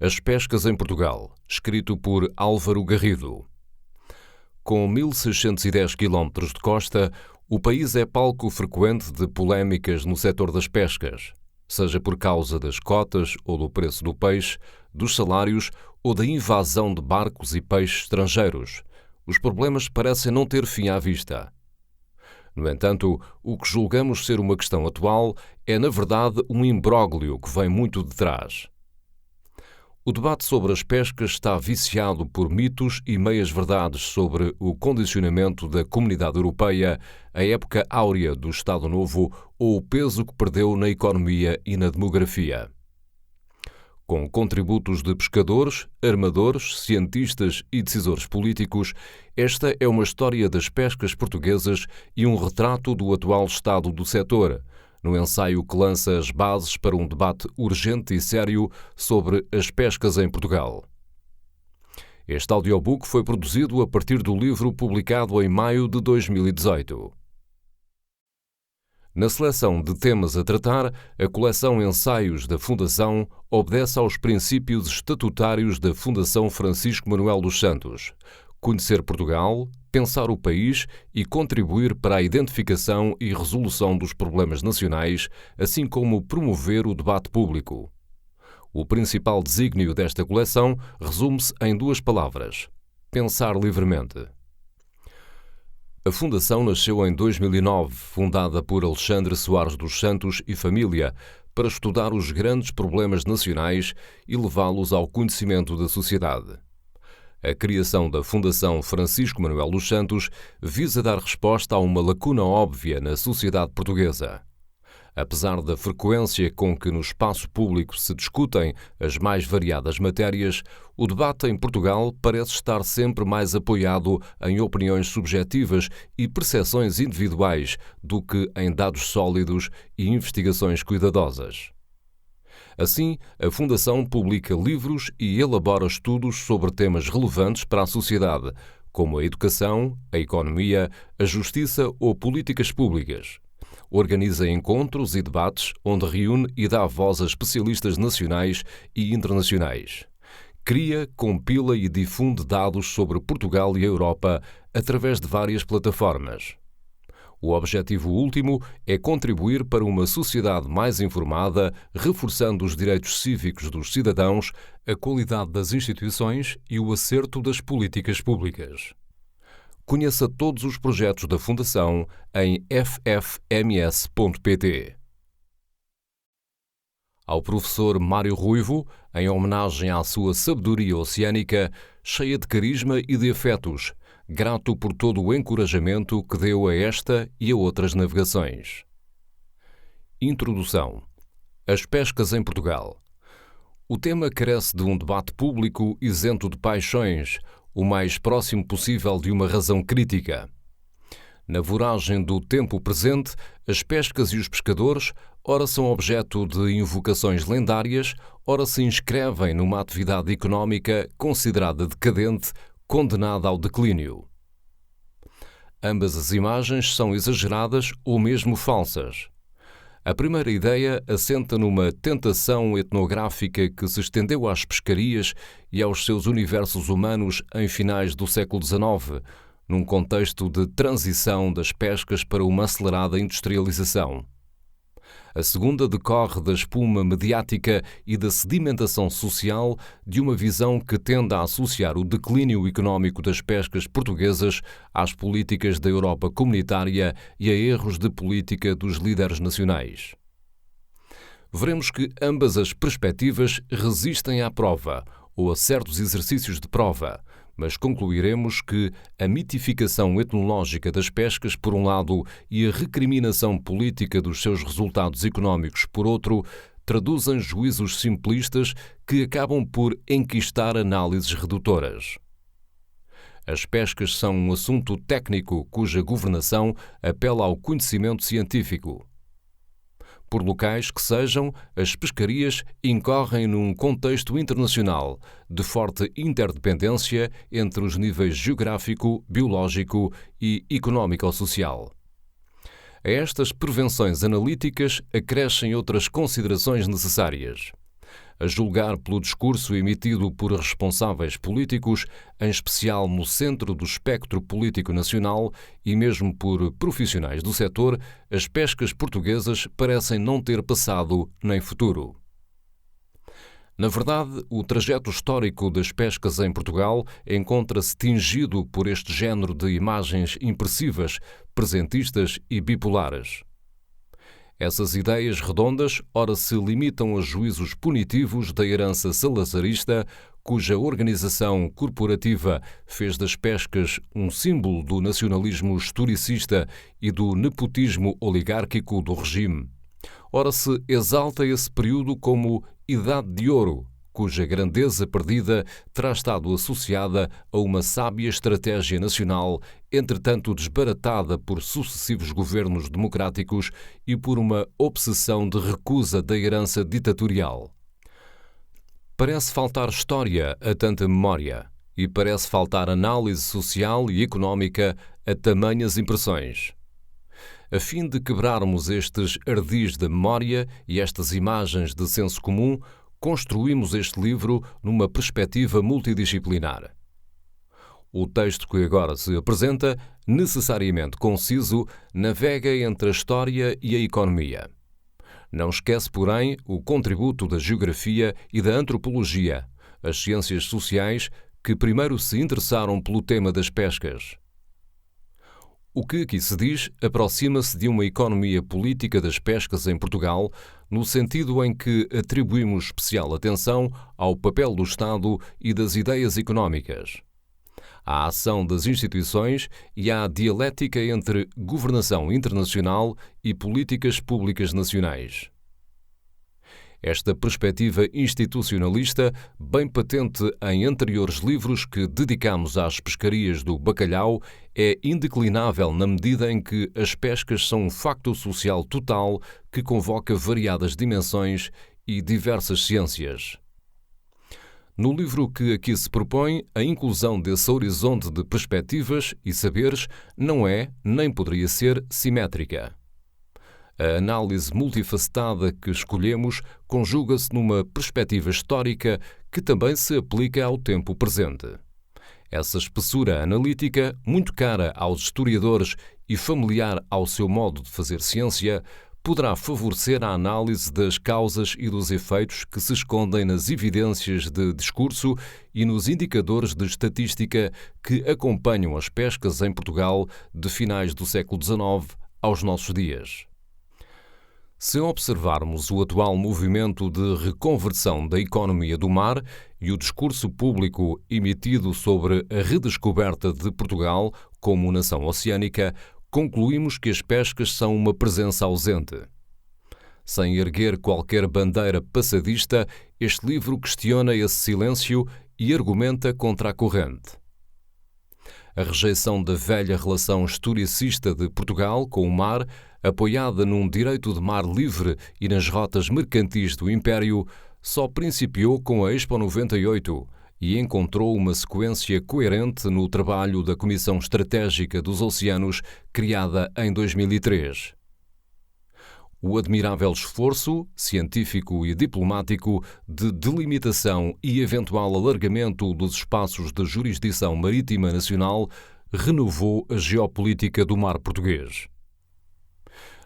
As pescas em Portugal, escrito por Álvaro Garrido. Com 1.610 km de costa, o país é palco frequente de polémicas no setor das pescas, seja por causa das cotas ou do preço do peixe, dos salários ou da invasão de barcos e peixes estrangeiros. Os problemas parecem não ter fim à vista. No entanto, o que julgamos ser uma questão atual é, na verdade, um imbróglio que vem muito de trás. O debate sobre as pescas está viciado por mitos e meias-verdades sobre o condicionamento da Comunidade Europeia, a época áurea do Estado Novo ou o peso que perdeu na economia e na demografia. Com contributos de pescadores, armadores, cientistas e decisores políticos, esta é uma história das pescas portuguesas e um retrato do atual estado do setor, no ensaio que lança as bases para um debate urgente e sério sobre as pescas em Portugal. Este audiobook foi produzido a partir do livro publicado em maio de 2018. Na seleção de temas a tratar, a coleção Ensaios da Fundação obedece aos princípios estatutários da Fundação Francisco Manuel dos Santos: conhecer Portugal, pensar o país e contribuir para a identificação e resolução dos problemas nacionais, assim como promover o debate público. O principal desígnio desta coleção resume-se em duas palavras: pensar livremente. A Fundação nasceu em 2009, fundada por Alexandre Soares dos Santos e família, para estudar os grandes problemas nacionais e levá-los ao conhecimento da sociedade. A criação da Fundação Francisco Manuel dos Santos visa dar resposta a uma lacuna óbvia na sociedade portuguesa. Apesar da frequência com que no espaço público se discutem as mais variadas matérias, o debate em Portugal parece estar sempre mais apoiado em opiniões subjetivas e percepções individuais do que em dados sólidos e investigações cuidadosas. Assim, a Fundação publica livros e elabora estudos sobre temas relevantes para a sociedade, como a educação, a economia, a justiça ou políticas públicas. Organiza encontros e debates onde reúne e dá voz a especialistas nacionais e internacionais. Cria, compila e difunde dados sobre Portugal e a Europa através de várias plataformas. O objetivo último é contribuir para uma sociedade mais informada, reforçando os direitos cívicos dos cidadãos, a qualidade das instituições e o acerto das políticas públicas. Conheça todos os projetos da Fundação em ffms.pt. Ao professor Mário Ruivo, em homenagem à sua sabedoria oceânica, cheia de carisma e de afetos, grato por todo o encorajamento que deu a esta e a outras navegações. Introdução. As pescas em Portugal. O tema carece de um debate público isento de paixões, o mais próximo possível de uma razão crítica. Na voragem do tempo presente, as pescas e os pescadores ora são objeto de invocações lendárias, ora se inscrevem numa atividade económica considerada decadente, condenada ao declínio. Ambas as imagens são exageradas ou mesmo falsas. A primeira ideia assenta numa tentação etnográfica que se estendeu às pescarias e aos seus universos humanos em finais do século XIX, num contexto de transição das pescas para uma acelerada industrialização. A segunda decorre da espuma mediática e da sedimentação social de uma visão que tende a associar o declínio económico das pescas portuguesas às políticas da Europa comunitária e a erros de política dos líderes nacionais. Veremos que ambas as perspectivas resistem à prova ou a certos exercícios de prova, mas concluiremos que a mitificação etnológica das pescas, por um lado, e a recriminação política dos seus resultados económicos, por outro, traduzem juízos simplistas que acabam por enquistar análises redutoras. As pescas são um assunto técnico cuja governação apela ao conhecimento científico. Por locais que sejam, as pescarias incorrem num contexto internacional de forte interdependência entre os níveis geográfico, biológico e económico-social. A estas prevenções analíticas acrescem outras considerações necessárias. a julgar pelo discurso emitido por responsáveis políticos, em especial no centro do espectro político nacional e mesmo por profissionais do setor, as pescas portuguesas parecem não ter passado nem futuro. Na verdade, o trajeto histórico das pescas em Portugal encontra-se tingido por este género de imagens impressivas, presentistas e bipolares. Essas ideias redondas ora se limitam a juízos punitivos da herança salazarista, cuja organização corporativa fez das pescas um símbolo do nacionalismo historicista e do nepotismo oligárquico do regime. Ora se exalta esse período como Idade de Ouro, cuja grandeza perdida terá estado associada a uma sábia estratégia nacional, entretanto desbaratada por sucessivos governos democráticos e por uma obsessão de recusa da herança ditatorial. Parece faltar história a tanta memória e parece faltar análise social e económica a tamanhas impressões. A fim de quebrarmos estes ardis da memória e estas imagens de senso comum, construímos este livro numa perspectiva multidisciplinar. O texto que agora se apresenta, necessariamente conciso, navega entre a história e a economia. Não esquece, porém, o contributo da geografia e da antropologia, as ciências sociais, que primeiro se interessaram pelo tema das pescas. O que aqui se diz aproxima-se de uma economia política das pescas em Portugal, no sentido em que atribuímos especial atenção ao papel do Estado e das ideias económicas, à ação das instituições e à dialética entre governação internacional e políticas públicas nacionais. Esta perspectiva institucionalista, bem patente em anteriores livros que dedicamos às pescarias do bacalhau, é indeclinável na medida em que as pescas são um facto social total que convoca variadas dimensões e diversas ciências. No livro que aqui se propõe, a inclusão desse horizonte de perspectivas e saberes não é, nem poderia ser, simétrica. A análise multifacetada que escolhemos conjuga-se numa perspectiva histórica que também se aplica ao tempo presente. Essa espessura analítica, muito cara aos historiadores e familiar ao seu modo de fazer ciência, poderá favorecer a análise das causas e dos efeitos que se escondem nas evidências de discurso e nos indicadores de estatística que acompanham as pescas em Portugal de finais do século XIX aos nossos dias. Se observarmos o atual movimento de reconversão da economia do mar e o discurso público emitido sobre a redescoberta de Portugal como nação oceânica, concluímos que as pescas são uma presença ausente. Sem erguer qualquer bandeira passadista, este livro questiona esse silêncio e argumenta contra a corrente. A rejeição da velha relação historicista de Portugal com o mar, apoiada num direito de mar livre e nas rotas mercantis do Império, só principiou com a Expo 98 e encontrou uma sequência coerente no trabalho da Comissão Estratégica dos Oceanos, criada em 2003. O admirável esforço, científico e diplomático, de delimitação e eventual alargamento dos espaços de jurisdição marítima nacional renovou a geopolítica do mar português.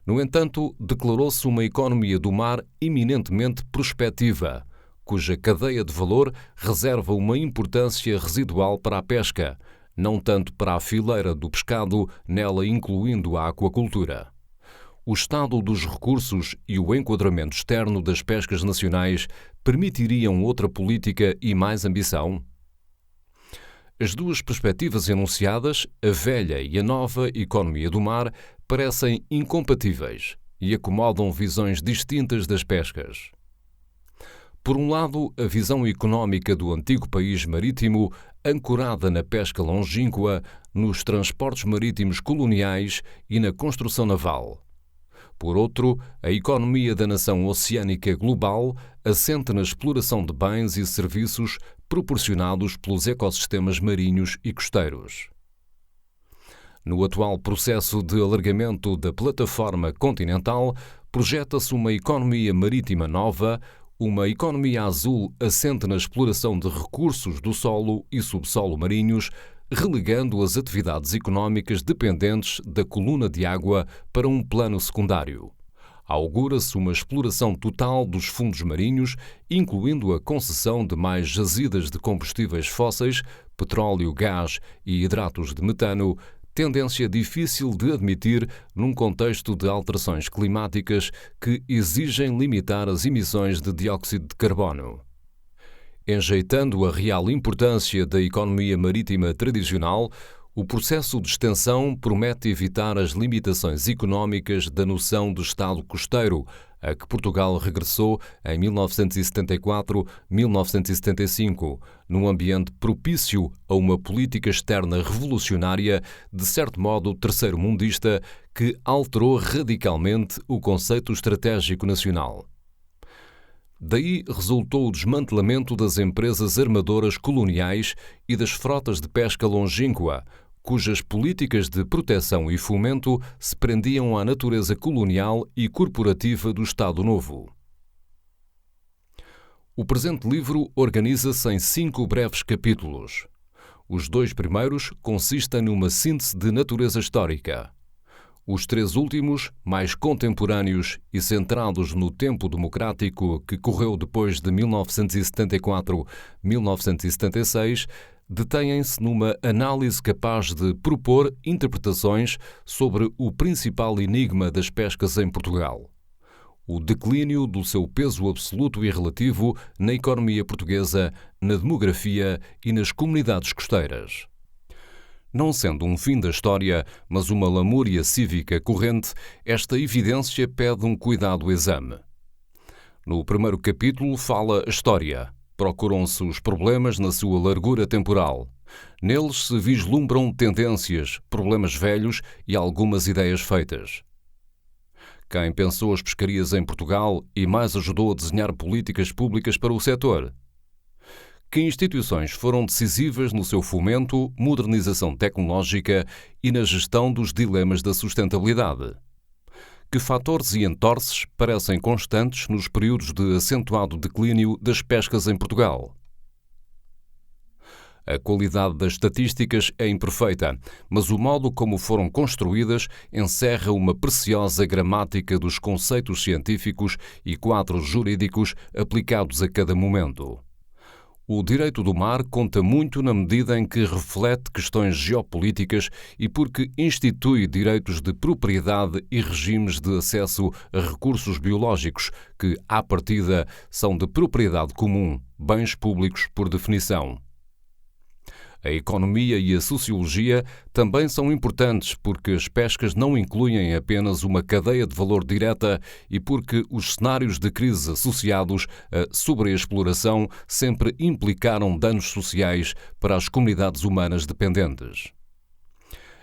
No entanto, declarou-se uma economia do mar eminentemente prospectiva, cuja cadeia de valor reserva uma importância residual para a pesca, não tanto para a fileira do pescado, nela incluindo a aquacultura. O estado dos recursos e o enquadramento externo das pescas nacionais permitiriam outra política e mais ambição? As duas perspectivas enunciadas, a velha e a nova economia do mar, parecem incompatíveis e acomodam visões distintas das pescas. Por um lado, a visão económica do antigo país marítimo, ancorada na pesca longínqua, nos transportes marítimos coloniais e na construção naval. Por outro, a economia da nação oceânica global, assente na exploração de bens e serviços proporcionados pelos ecossistemas marinhos e costeiros. No atual processo de alargamento da plataforma continental, projeta-se uma economia marítima nova, uma economia azul assente na exploração de recursos do solo e subsolo marinhos, relegando as atividades económicas dependentes da coluna de água para um plano secundário. Augura-se uma exploração total dos fundos marinhos, incluindo a concessão de mais jazidas de combustíveis fósseis, petróleo, gás e hidratos de metano, tendência difícil de admitir num contexto de alterações climáticas que exigem limitar as emissões de dióxido de carbono. Enjeitando a real importância da economia marítima tradicional, o processo de extensão promete evitar as limitações económicas da noção de Estado costeiro, a que Portugal regressou em 1974-1975, num ambiente propício a uma política externa revolucionária, de certo modo terceiro-mundista, que alterou radicalmente o conceito estratégico nacional. Daí resultou o desmantelamento das empresas armadoras coloniais e das frotas de pesca longínqua, cujas políticas de proteção e fomento se prendiam à natureza colonial e corporativa do Estado Novo. O presente livro organiza-se em 5 breves capítulos. Os 2 primeiros consistem numa síntese de natureza histórica. Os 3 últimos, mais contemporâneos e centrados no tempo democrático que correu depois de 1974-1976, detêm-se numa análise capaz de propor interpretações sobre o principal enigma das pescas em Portugal: o declínio do seu peso absoluto e relativo na economia portuguesa, na demografia e nas comunidades costeiras. Não sendo um fim da história, mas uma lamúria cívica corrente, esta evidência pede um cuidado exame. No primeiro capítulo fala a história. Procuram-se os problemas na sua largura temporal. Neles se vislumbram tendências, problemas velhos e algumas ideias feitas. Quem pensou as pescarias em Portugal e mais ajudou a desenhar políticas públicas para o setor? Que instituições foram decisivas no seu fomento, modernização tecnológica e na gestão dos dilemas da sustentabilidade? Que fatores e entorces parecem constantes nos períodos de acentuado declínio das pescas em Portugal? A qualidade das estatísticas é imperfeita, mas o modo como foram construídas encerra uma preciosa gramática dos conceitos científicos e quadros jurídicos aplicados a cada momento. O direito do mar conta muito na medida em que reflete questões geopolíticas e porque institui direitos de propriedade e regimes de acesso a recursos biológicos que, à partida, são de propriedade comum, bens públicos por definição. A economia e a sociologia também são importantes porque as pescas não incluem apenas uma cadeia de valor direta e porque os cenários de crise associados à sobreexploração sempre implicaram danos sociais para as comunidades humanas dependentes.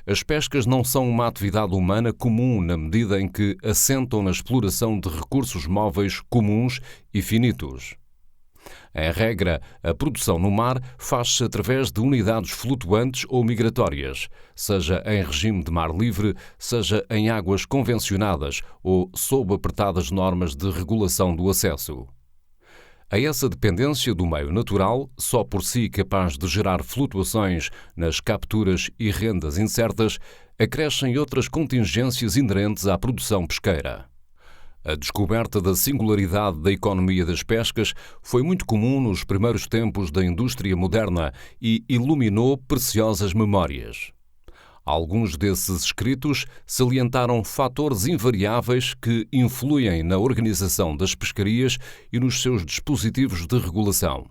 As pescas não são uma atividade humana comum na medida em que assentam na exploração de recursos móveis comuns e finitos. Em regra, a produção no mar faz-se através de unidades flutuantes ou migratórias, seja em regime de mar livre, seja em águas convencionadas ou sob apertadas normas de regulação do acesso. A essa dependência do meio natural, só por si capaz de gerar flutuações nas capturas e rendas incertas, acrescem outras contingências inerentes à produção pesqueira. A descoberta da singularidade da economia das pescas foi muito comum nos primeiros tempos da indústria moderna e iluminou preciosas memórias. Alguns desses escritos salientaram fatores invariáveis que influem na organização das pescarias e nos seus dispositivos de regulação.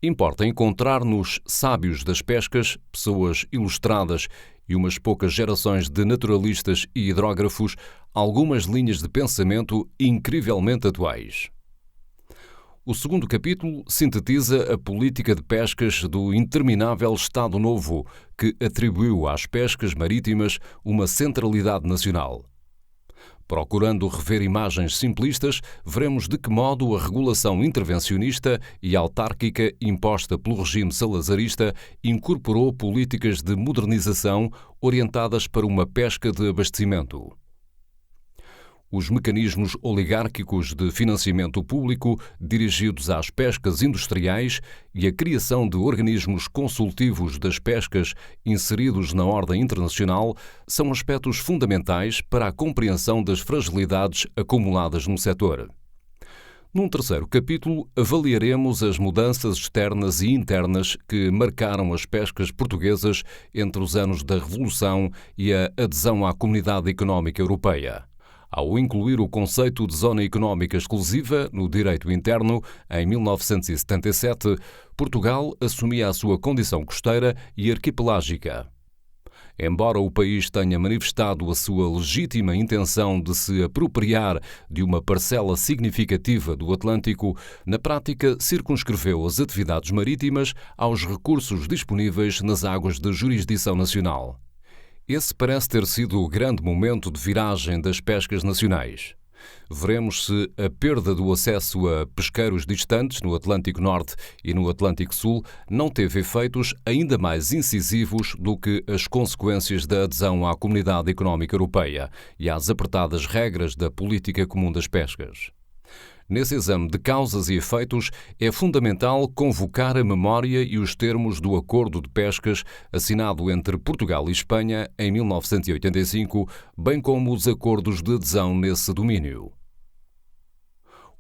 Importa encontrar nos sábios das pescas, pessoas ilustradas e umas poucas gerações de naturalistas e hidrógrafos, algumas linhas de pensamento incrivelmente atuais. O segundo capítulo sintetiza a política de pescas do interminável Estado Novo, que atribuiu às pescas marítimas uma centralidade nacional. Procurando rever imagens simplistas, veremos de que modo a regulação intervencionista e autárquica imposta pelo regime salazarista incorporou políticas de modernização orientadas para uma pesca de abastecimento. os mecanismos oligárquicos de financiamento público dirigidos às pescas industriais e a criação de organismos consultivos das pescas inseridos na ordem internacional são aspectos fundamentais para a compreensão das fragilidades acumuladas no setor. Num terceiro capítulo, avaliaremos as mudanças externas e internas que marcaram as pescas portuguesas entre os anos da Revolução e a adesão à Comunidade Económica Europeia. Ao incluir o conceito de zona económica exclusiva no direito interno, em 1977, Portugal assumia a sua condição costeira e arquipelágica. Embora o país tenha manifestado a sua legítima intenção de se apropriar de uma parcela significativa do Atlântico, na prática circunscreveu as atividades marítimas aos recursos disponíveis nas águas de jurisdição nacional. Esse parece ter sido o grande momento de viragem das pescas nacionais. Veremos se a perda do acesso a pesqueiros distantes no Atlântico Norte e no Atlântico Sul não teve efeitos ainda mais incisivos do que as consequências da adesão à Comunidade Económica Europeia e às apertadas regras da Política Comum das Pescas. Nesse exame de causas e efeitos, é fundamental convocar a memória e os termos do Acordo de Pescas assinado entre Portugal e Espanha em 1985, bem como os acordos de adesão nesse domínio.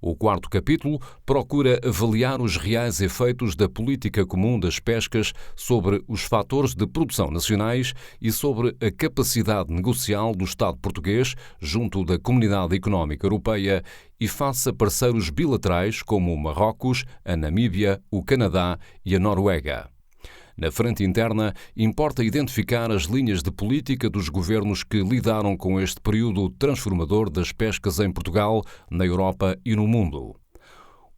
O quarto capítulo procura avaliar os reais efeitos da política comum das pescas sobre os fatores de produção nacionais e sobre a capacidade negocial do Estado português junto da Comunidade Económica Europeia e face a parceiros bilaterais como o Marrocos, a Namíbia, o Canadá e a Noruega. Na frente interna, importa identificar as linhas de política dos governos que lidaram com este período transformador das pescas em Portugal, na Europa e no mundo.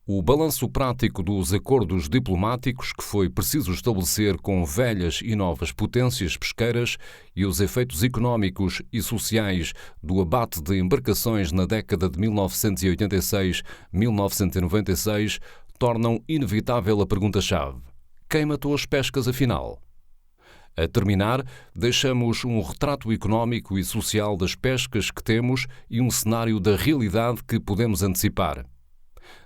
O balanço prático dos acordos diplomáticos que foi preciso estabelecer com velhas e novas potências pesqueiras e os efeitos económicos e sociais do abate de embarcações na década de 1986-1996 tornam inevitável a pergunta-chave: quem matou as pescas, afinal? A terminar, deixamos um retrato económico e social das pescas que temos e um cenário da realidade que podemos antecipar.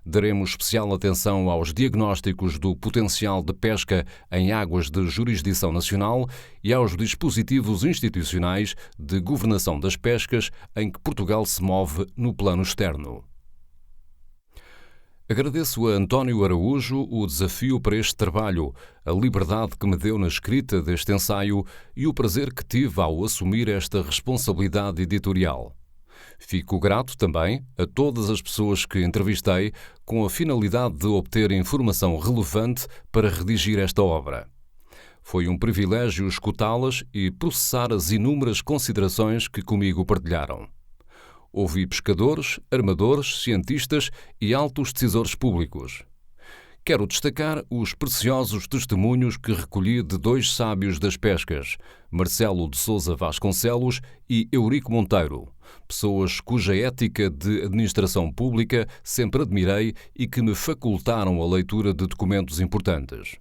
Daremos especial atenção aos diagnósticos do potencial de pesca em águas de jurisdição nacional e aos dispositivos institucionais de governação das pescas em que Portugal se move no plano externo. Agradeço a António Araújo o desafio para este trabalho, a liberdade que me deu na escrita deste ensaio e o prazer que tive ao assumir esta responsabilidade editorial. Fico grato também a todas as pessoas que entrevistei com a finalidade de obter informação relevante para redigir esta obra. Foi um privilégio escutá-las e processar as inúmeras considerações que comigo partilharam. Ouvi pescadores, armadores, cientistas e altos decisores públicos. Quero destacar os preciosos testemunhos que recolhi de dois sábios das pescas, Marcelo de Sousa Vasconcelos e Eurico Monteiro, pessoas cuja ética de administração pública sempre admirei e que me facultaram a leitura de documentos importantes.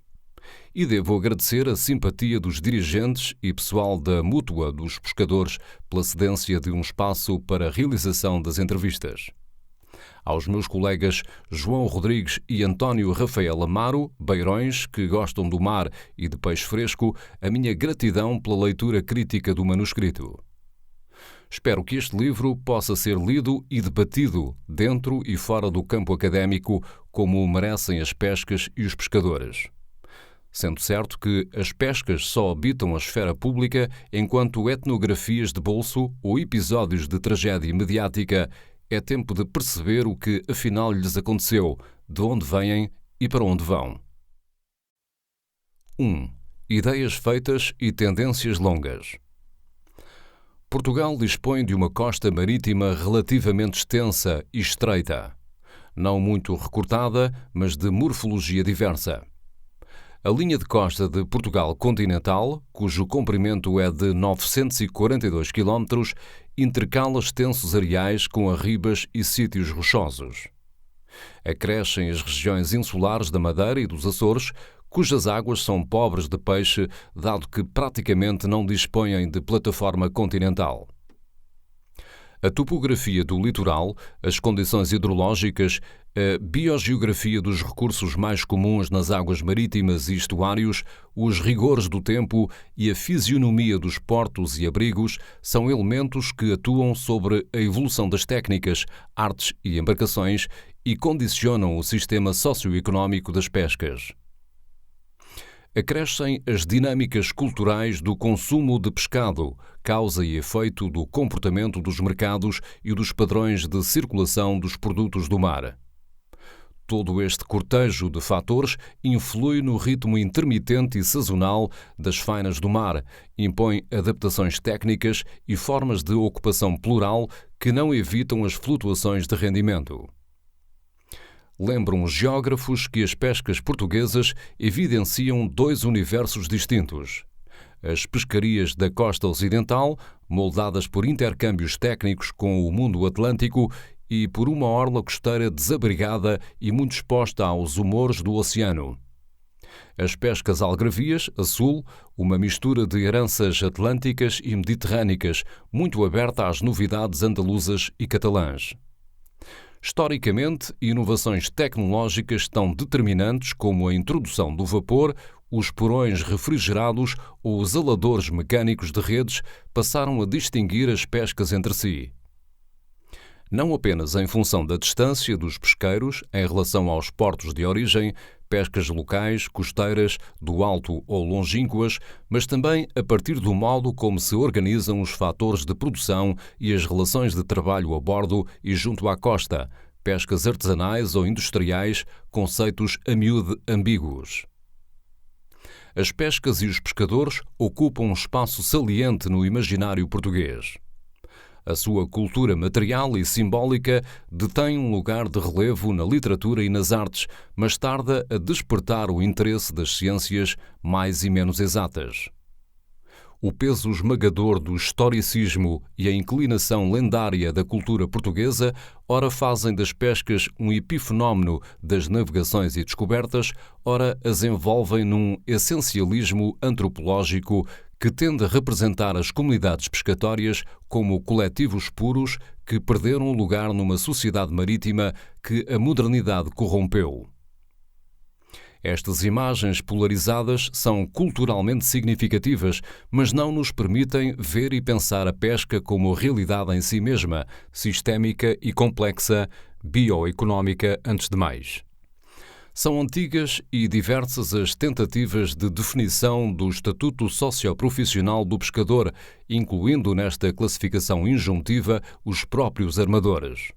E devo agradecer a simpatia dos dirigentes e pessoal da Mútua dos Pescadores pela cedência de um espaço para a realização das entrevistas. Aos meus colegas João Rodrigues e António Rafael Amaro, beirões que gostam do mar e de peixe fresco, a minha gratidão pela leitura crítica do manuscrito. Espero que este livro possa ser lido e debatido dentro e fora do campo académico, como merecem as pescas e os pescadores. Sendo certo que as pescas só habitam a esfera pública enquanto etnografias de bolso ou episódios de tragédia mediática, é tempo de perceber o que afinal lhes aconteceu, de onde vêm e para onde vão. 1. Ideias feitas e tendências longas. Portugal dispõe de uma costa marítima relativamente extensa e estreita, não muito recortada, mas de morfologia diversa. A linha de costa de Portugal continental, cujo comprimento é de 942 km, intercala extensos areais com arribas e sítios rochosos. Acrescem as regiões insulares da Madeira e dos Açores, cujas águas são pobres de peixe, dado que praticamente não dispõem de plataforma continental. A topografia do litoral, as condições hidrológicas, a biogeografia dos recursos mais comuns nas águas marítimas e estuários, os rigores do tempo e a fisionomia dos portos e abrigos são elementos que atuam sobre a evolução das técnicas, artes e embarcações e condicionam o sistema socioeconómico das pescas. Acrescem as dinâmicas culturais do consumo de pescado, causa e efeito do comportamento dos mercados e dos padrões de circulação dos produtos do mar. Todo este cortejo de fatores influi no ritmo intermitente e sazonal das fainas do mar, impõe adaptações técnicas e formas de ocupação plural que não evitam as flutuações de rendimento. Lembram os geógrafos que as pescas portuguesas evidenciam dois universos distintos. As pescarias da costa ocidental, moldadas por intercâmbios técnicos com o mundo atlântico e por uma orla costeira desabrigada e muito exposta aos humores do oceano. As pescas algarvias, a sul, uma mistura de heranças atlânticas e mediterrânicas, muito aberta às novidades andaluzas e catalãs. Historicamente, inovações tecnológicas tão determinantes como a introdução do vapor, os porões refrigerados ou os aladores mecânicos de redes passaram a distinguir as pescas entre si. Não apenas em função da distância dos pesqueiros em relação aos portos de origem, pescas locais, costeiras, do alto ou longínquas, mas também a partir do modo como se organizam os fatores de produção e as relações de trabalho a bordo e junto à costa, pescas artesanais ou industriais, conceitos a miúde ambíguos. As pescas e os pescadores ocupam um espaço saliente no imaginário português. A sua cultura material e simbólica detém um lugar de relevo na literatura e nas artes, mas tarda a despertar o interesse das ciências mais e menos exatas. O peso esmagador do historicismo e a inclinação lendária da cultura portuguesa ora fazem das pescas um epifenómeno das navegações e descobertas, ora as envolvem num essencialismo antropológico que tende a representar as comunidades pescatórias como coletivos puros que perderam lugar numa sociedade marítima que a modernidade corrompeu. Estas imagens polarizadas são culturalmente significativas, mas não nos permitem ver e pensar a pesca como realidade em si mesma, sistémica e complexa, bioeconómica antes de mais. São antigas e diversas as tentativas de definição do estatuto socioprofissional do pescador, incluindo nesta classificação injuntiva os próprios armadores.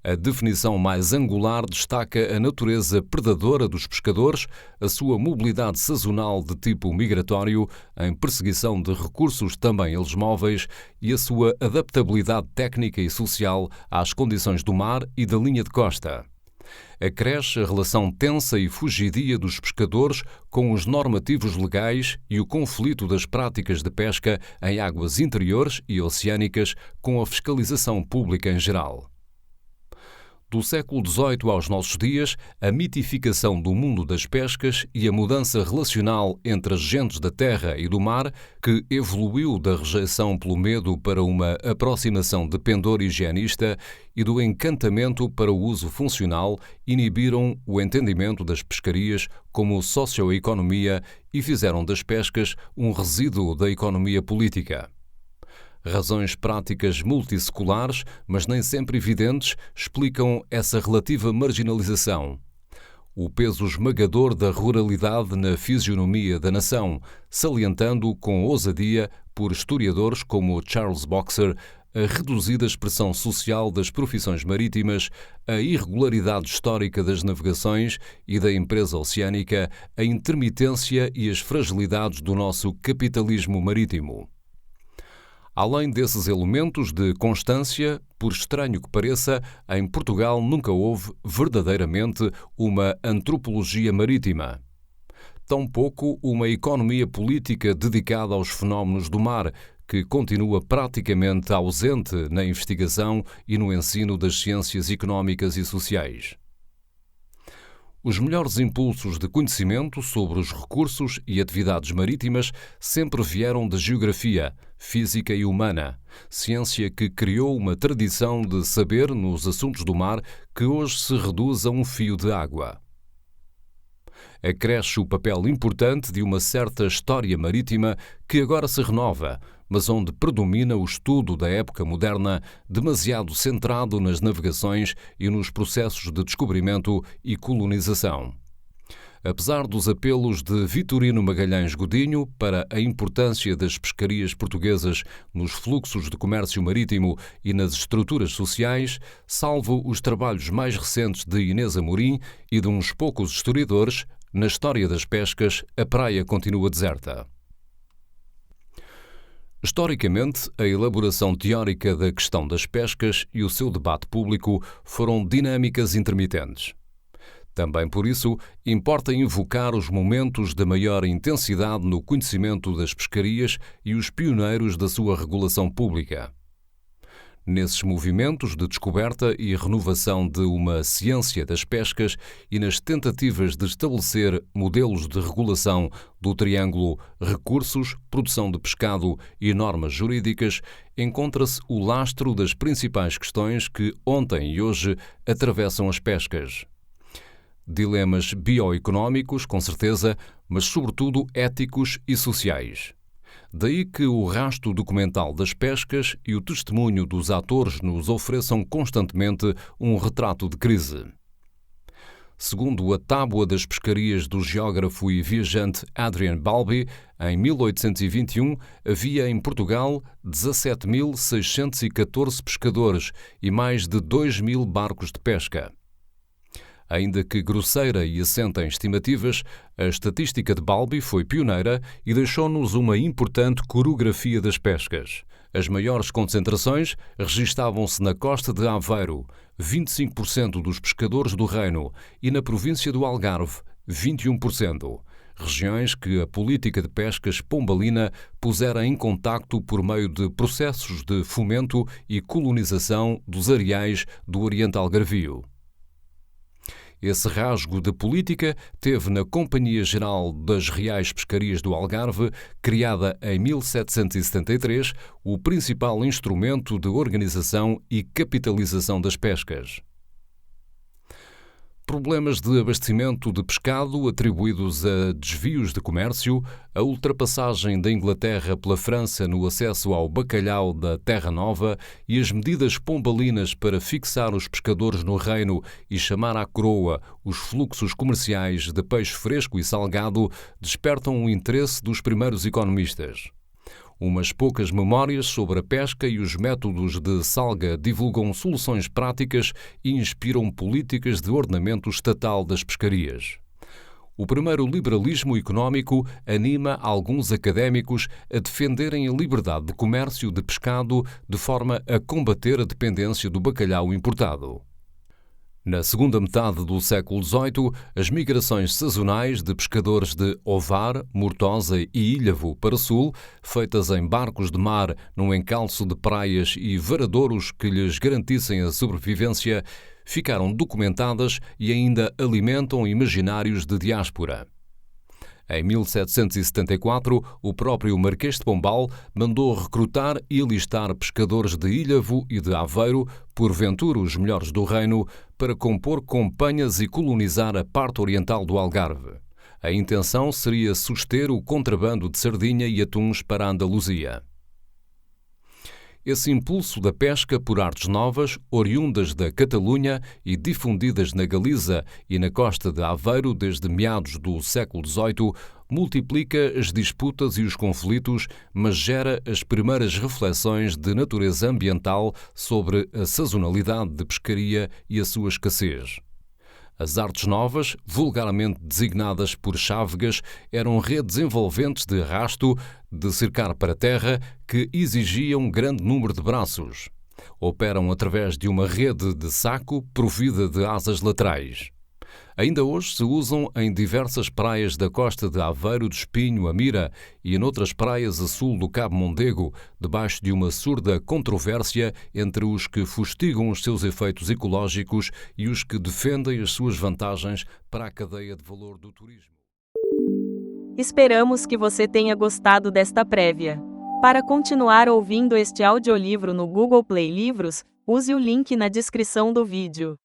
A definição mais angular destaca a natureza predadora dos pescadores, a sua mobilidade sazonal de tipo migratório, em perseguição de recursos também eles móveis, e a sua adaptabilidade técnica e social às condições do mar e da linha de costa. Acresce a relação tensa e fugidia dos pescadores com os normativos legais e o conflito das práticas de pesca em águas interiores e oceânicas com a fiscalização pública em geral. Do século XVIII aos nossos dias, a mitificação do mundo das pescas e a mudança relacional entre as gentes da terra e do mar, que evoluiu da rejeição pelo medo para uma aproximação de pendor higienista e do encantamento para o uso funcional, inibiram o entendimento das pescarias como socioeconomia e fizeram das pescas um resíduo da economia política. Razões práticas multisseculares, mas nem sempre evidentes, explicam essa relativa marginalização. O peso esmagador da ruralidade na fisionomia da nação, salientando com ousadia, por historiadores como Charles Boxer, a reduzida expressão social das profissões marítimas, a irregularidade histórica das navegações e da empresa oceânica, a intermitência e as fragilidades do nosso capitalismo marítimo. Além desses elementos de constância, por estranho que pareça, em Portugal nunca houve verdadeiramente uma antropologia marítima. Tampouco uma economia política dedicada aos fenómenos do mar, que continua praticamente ausente na investigação e no ensino das ciências económicas e sociais. Os melhores impulsos de conhecimento sobre os recursos e atividades marítimas sempre vieram da geografia, física e humana, ciência que criou uma tradição de saber nos assuntos do mar que hoje se reduz a um fio de água. Acresce o papel importante de uma certa história marítima que agora se renova, mas onde predomina o estudo da época moderna, demasiado centrado nas navegações e nos processos de descobrimento e colonização. Apesar dos apelos de Vitorino Magalhães Godinho para a importância das pescarias portuguesas nos fluxos de comércio marítimo e nas estruturas sociais, salvo os trabalhos mais recentes de Inês Amorim e de uns poucos historiadores, na história das pescas, a praia continua deserta. Historicamente, a elaboração teórica da questão das pescas e o seu debate público foram dinâmicas intermitentes. Também por isso, importa invocar os momentos de maior intensidade no conhecimento das pescarias e os pioneiros da sua regulação pública. Nesses movimentos de descoberta e renovação de uma ciência das pescas e nas tentativas de estabelecer modelos de regulação do triângulo recursos, produção de pescado e normas jurídicas, encontra-se o lastro das principais questões que ontem e hoje atravessam as pescas. Dilemas bioeconómicos, com certeza, mas sobretudo éticos e sociais. Daí que o rasto documental das pescas e o testemunho dos atores nos ofereçam constantemente um retrato de crise. Segundo a Tábua das Pescarias do geógrafo e viajante Adrian Balbi, em 1821 havia em Portugal 17.614 pescadores e mais de 2.000 barcos de pesca. Ainda que grosseira e assenta em estimativas, a estatística de Balbi foi pioneira e deixou-nos uma importante coreografia das pescas. As maiores concentrações registavam-se na costa de Aveiro, 25% dos pescadores do Reino, e na província do Algarve, 21%. Regiões que a política de pescas pombalina pusera em contacto por meio de processos de fomento e colonização dos areais do Oriente Algarvio. Esse rasgo de política teve na Companhia Geral das Reais Pescarias do Algarve, criada em 1773, o principal instrumento de organização e capitalização das pescas. Problemas de abastecimento de pescado atribuídos a desvios de comércio, a ultrapassagem da Inglaterra pela França no acesso ao bacalhau da Terra Nova e as medidas pombalinas para fixar os pescadores no reino e chamar à coroa os fluxos comerciais de peixe fresco e salgado despertam o interesse dos primeiros economistas. Umas poucas memórias sobre a pesca e os métodos de salga divulgam soluções práticas e inspiram políticas de ordenamento estatal das pescarias. O primeiro liberalismo económico anima alguns académicos a defenderem a liberdade de comércio de pescado de forma a combater a dependência do bacalhau importado. Na segunda metade do século XVIII, as migrações sazonais de pescadores de Ovar, Mortosa e Ilhavo para sul, feitas em barcos de mar num encalço de praias e varadouros que lhes garantissem a sobrevivência, ficaram documentadas e ainda alimentam imaginários de diáspora. Em 1774, o próprio Marquês de Pombal mandou recrutar e alistar pescadores de Ilhavo e de Aveiro, porventura os melhores do reino, para compor companhias e colonizar a parte oriental do Algarve. A intenção seria suster o contrabando de sardinha e atuns para a Andaluzia. Esse impulso da pesca por artes novas, oriundas da Catalunha e difundidas na Galiza e na costa de Aveiro desde meados do século XVIII, multiplica as disputas e os conflitos, mas gera as primeiras reflexões de natureza ambiental sobre a sazonalidade de pescaria e a sua escassez. As artes novas, vulgarmente designadas por chávegas, eram redes envolventes de arrasto, de cercar para terra, que exigiam grande número de braços. Operam através de uma rede de saco provida de asas laterais. Ainda hoje se usam em diversas praias da costa de Aveiro do Espinho, a Mira, e em outras praias a sul do Cabo Mondego, debaixo de uma surda controvérsia entre os que fustigam os seus efeitos ecológicos e os que defendem as suas vantagens para a cadeia de valor do turismo. Esperamos que você tenha gostado desta prévia. Para continuar ouvindo este audiolivro no Google Play Livros, use o link na descrição do vídeo.